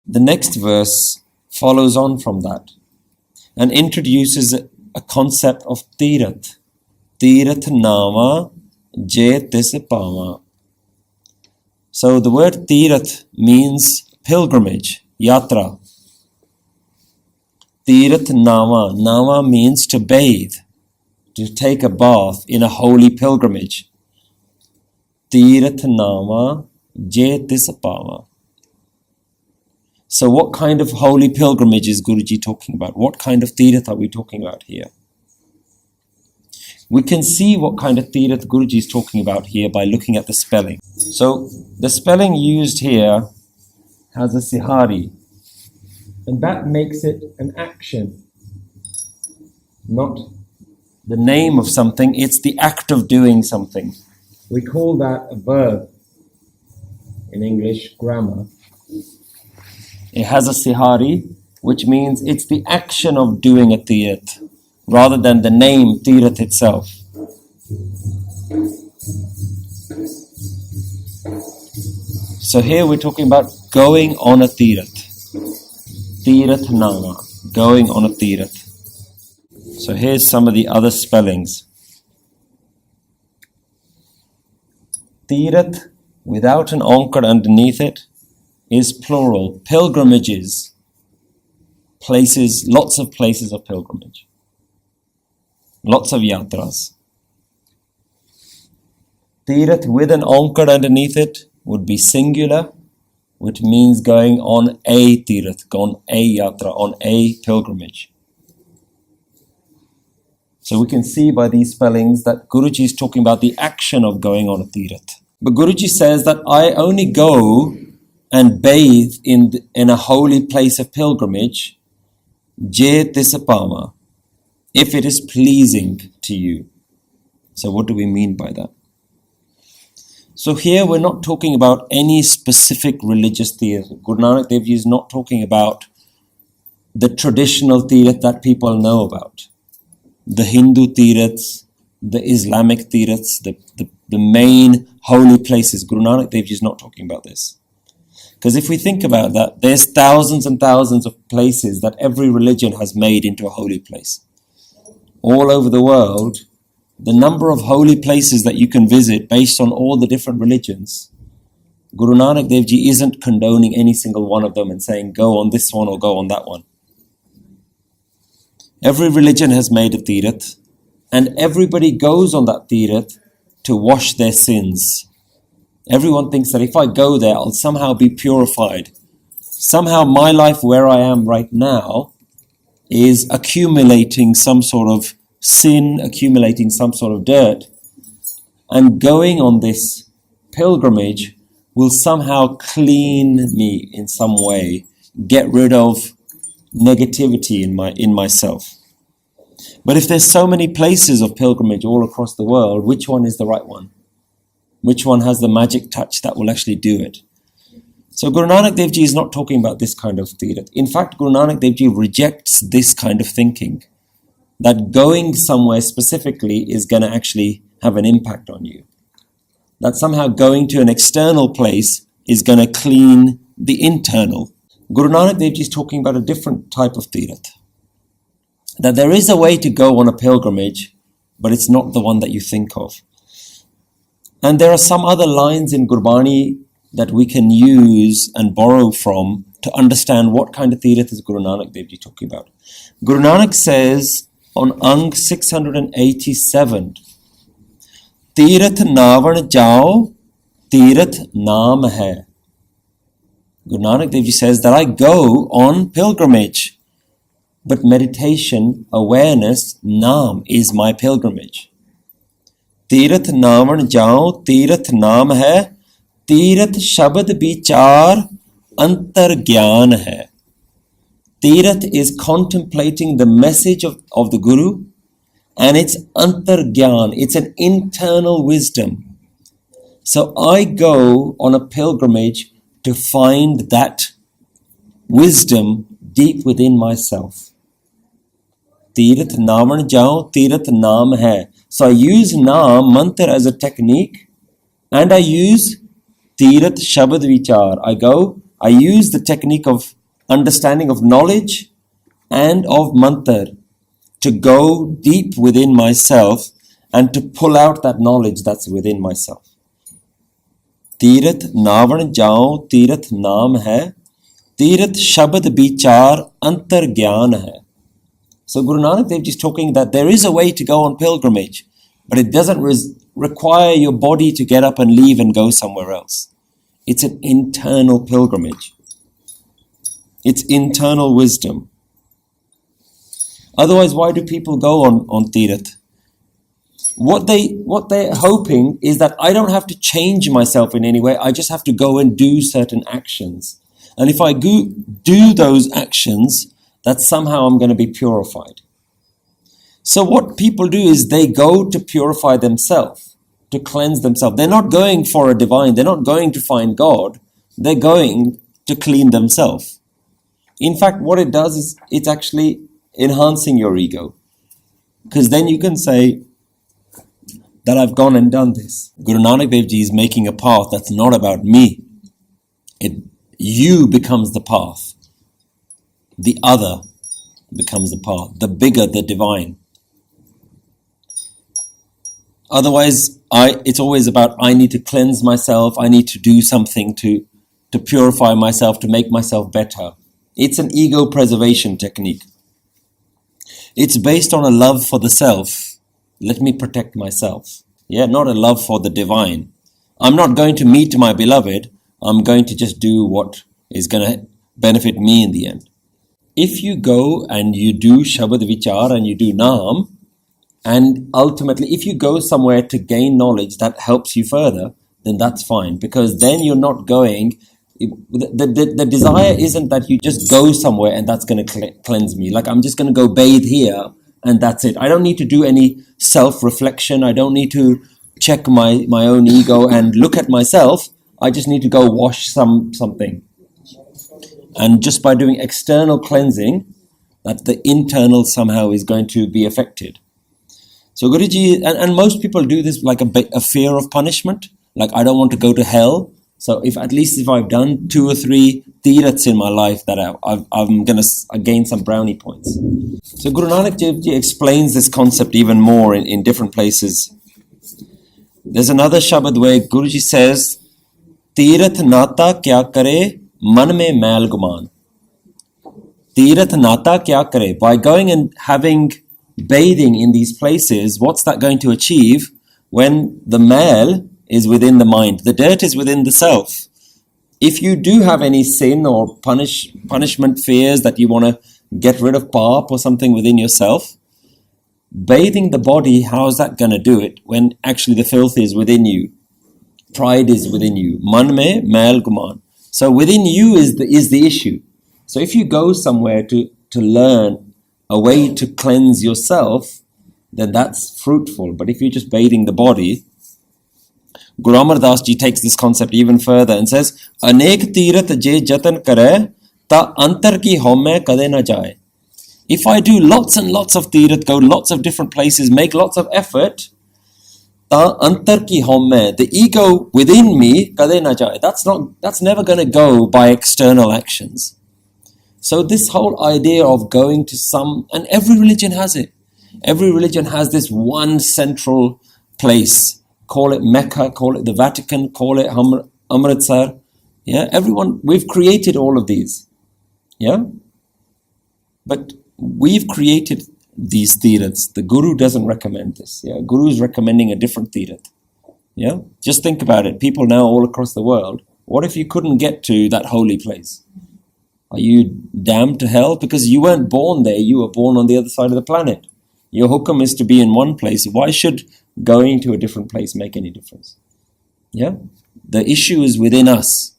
The next verse follows on from that and introduces a concept of Tirath. Tirath nama je tis pava. So the word Tirath means pilgrimage, yatra. Tirath nama. Nama means to bathe, to take a bath in a holy pilgrimage. Tirath nama je tis pava. So what kind of holy pilgrimage is Guruji talking about? What kind of Tirath are we talking about here? We can see what kind of Tirath Guruji is talking about here by looking at the spelling. So the spelling used here has a sihari, and that makes it an action, not the name of something, it's the act of doing something. We call that a verb in English grammar. It has a sihari, which means it's the action of doing a Tirath, rather than the name Tirath itself. So here we're talking about going on a Tirath. Tirath nama, going on a Tirath. So here's some of the other spellings. Tirath, without an onkar underneath it, is plural. Pilgrimages, places, lots of places of pilgrimage. Lots of yatras. Tirath with an onkar underneath it would be singular, which means going on a Tirath, on a yatra, on a pilgrimage. So we can see by these spellings that Guruji is talking about the action of going on a Tirath. But Guruji says that I only go and bathe in a holy place of pilgrimage, je tisapama, if it is pleasing to you. So what do we mean by that? So here we're not talking about any specific religious Tirath. Guru Nanak Dev Ji is not talking about the traditional Tirath that people know about. The Hindu Tiraths, the Islamic Tiraths, the main holy places. Guru Nanak Dev Ji is not talking about this. Because if we think about that, there's thousands and thousands of places that every religion has made into a holy place. All over the world, the number of holy places that you can visit based on all the different religions, Guru Nanak Dev Ji isn't condoning any single one of them and saying, go on this one or go on that one. Every religion has made a Tirath, and everybody goes on that Tirath to wash their sins. Everyone thinks that if I go there, I'll somehow be purified. Somehow my life where I am right now is accumulating some sort of sin, accumulating some sort of dirt. And going on this pilgrimage will somehow clean me in some way, get rid of negativity in myself. But if there's so many places of pilgrimage all across the world, which one is the right one? Which one has the magic touch that will actually do it? So Guru Nanak Dev Ji is not talking about this kind of Tirath. In fact, Guru Nanak Dev Ji rejects this kind of thinking, that going somewhere specifically is going to actually have an impact on you. That somehow going to an external place is going to clean the internal. Guru Nanak Dev Ji is talking about a different type of Tirath. That there is a way to go on a pilgrimage, but it's not the one that you think of. And there are some other lines in Gurbani that we can use and borrow from to understand what kind of Tirath is Guru Nanak Dev Ji talking about. Guru Nanak says on Ang 687, Tirath navan jao, Tirath naam hai. Guru Nanak Dev Ji says that I go on pilgrimage, but meditation, awareness, naam is my pilgrimage. Tirath navan jao, Tirath naam hai, Tirath shabad bichar, antar gyan hai. Tirath is contemplating the message of the Guru, and it's antar gyan, it's an internal wisdom. So I go on a pilgrimage to find that wisdom deep within myself. Tirath navan jao, Tirath naam hai. So I use naam, mantra as a technique, and I use Tirath Shabad Vichar. I go I use the technique of understanding of knowledge and of mantra to go deep within myself and to pull out that knowledge that's within myself. Tirath navan jao, tirath naam hai, tirath shabad bichar antar gyan hai. So Guru Nanak Dev Ji is talking that there is a way to go on pilgrimage, but it doesn't require your body to get up and leave and go somewhere else. It's an internal pilgrimage. It's internal wisdom. Otherwise, why do people go on Tirath? What they're hoping is that I don't have to change myself in any way. I just have to go and do certain actions. And if I do those actions, that somehow I'm going to be purified. So what people do is they go to purify themselves, to cleanse themselves. They're not going for a divine. They're not going to find God. They're going to clean themselves. In fact, what it does is it's actually enhancing your ego. Because then you can say that I've gone and done this. Guru Nanak Dev Ji is making a path that's not about me. You becomes the path. The other becomes the path. The bigger, the divine. Otherwise, it's always about I need to cleanse myself. I need to do something to purify myself, to make myself better. It's an ego preservation technique. It's based on a love for the self. Let me protect myself. Yeah, not a love for the divine. I'm not going to meet my beloved. I'm going to just do what is going to benefit me in the end. If you go and you do Shabad Vichar and you do Naam, and ultimately if you go somewhere to gain knowledge that helps you further, then that's fine. Because then you're not going, the desire isn't that you just go somewhere and that's going to cleanse me. Like I'm just going to go bathe here and that's it. I don't need to do any self-reflection. I don't need to check my own ego and look at myself. I just need to go wash something. And just by doing external cleansing, that the internal somehow is going to be affected. So Guruji, and most people do this like a fear of punishment. Like I don't want to go to hell. So if I've done 2 or 3 tiraths in my life, that I'm going to gain some brownie points. So Guru Nanak Dev Ji explains this concept even more in different places. There's another Shabad where Guruji says, Tirath nata kya kare, man mein mail guman. Tirath nata kya kare. By going and bathing in these places, what's that going to achieve when the mail is within the mind? The dirt is within the self. If you do have any sin or punishment fears that you want to get rid of paap or something within yourself, bathing the body, how's that going to do it when actually the filth is within you? Pride is within you. Man mein mail guman. So within you is the issue. So if you go somewhere to learn a way to cleanse yourself, then that's fruitful. But if you're just bathing the body, Guru Amar Das Ji takes this concept even further and says, Anek tirath je jatan kare, ta antar ki homme kade na jaye. If I do lots and lots of tirath, go lots of different places, make lots of effort, ta antar ki homme, the ego within me kade na jaye. That's never going to go by external actions. So this whole idea of going to and every religion has it. Every religion has this one central place. Call it Mecca, call it the Vatican, call it Amritsar. Yeah, we've created all of these. Yeah? But we've created these tiraths. The Guru doesn't recommend this. Yeah, Guru is recommending a different tirath. Yeah? Just think about it. People now all across the world, what if you couldn't get to that holy place? Are you damned to hell? Because you weren't born there, you were born on the other side of the planet. Your hukam is to be in one place. Why should going to a different place make any difference? Yeah? The issue is within us.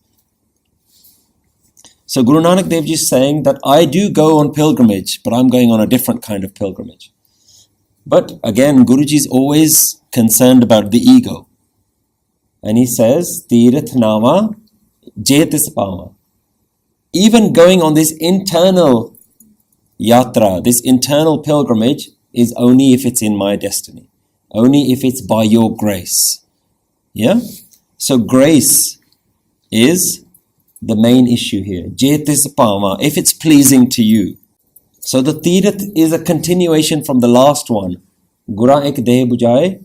So Guru Nanak Dev Ji is saying that I do go on pilgrimage, but I'm going on a different kind of pilgrimage. But again, Guruji is always concerned about the ego. And he says, Tirath nama jetis pama. Even going on this internal yatra, this internal pilgrimage, is only if it's in my destiny. Only if it's by your grace. Yeah? So grace is the main issue here. Jetis pama, if it's pleasing to you. So the Tirath is a continuation from the last one. Gura ek deh bujaye,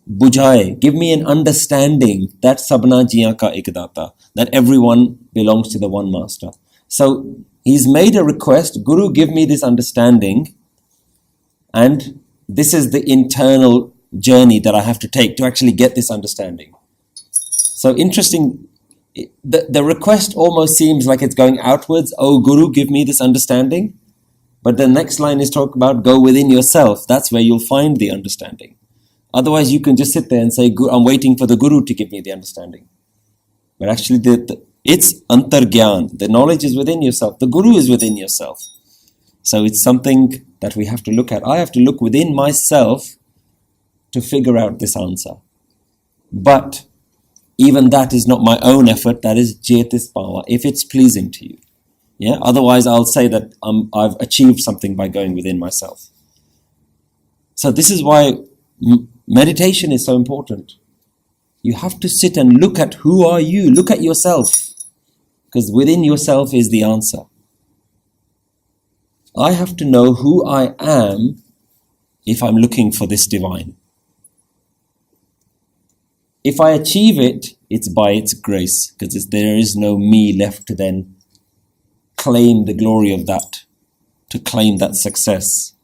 bujaye. Give me an understanding that sabna jiyan ka ek data, that everyone belongs to the one master. So he's made a request, Guru, give me this understanding, and this is the internal journey that I have to take to actually get this understanding. So interesting, the request almost seems like it's going outwards. Oh, Guru, give me this understanding. But the next line is talk about go within yourself. That's where you'll find the understanding. Otherwise, you can just sit there and say, I'm waiting for the Guru to give me the understanding. But actually, it's antargyan. The knowledge is within yourself. The Guru is within yourself. So it's something that we have to look at. I have to look within myself to figure out this answer. But even that is not my own effort. That is Jetis power, if it's pleasing to you. Yeah. Otherwise, I'll say that I've achieved something by going within myself. So this is why meditation is so important. You have to sit and look at who are you. Look at yourself. Because within yourself is the answer. I have to know who I am if I'm looking for this divine. If I achieve it, it's by its grace, because there is no me left to then claim the glory of that, to claim that success.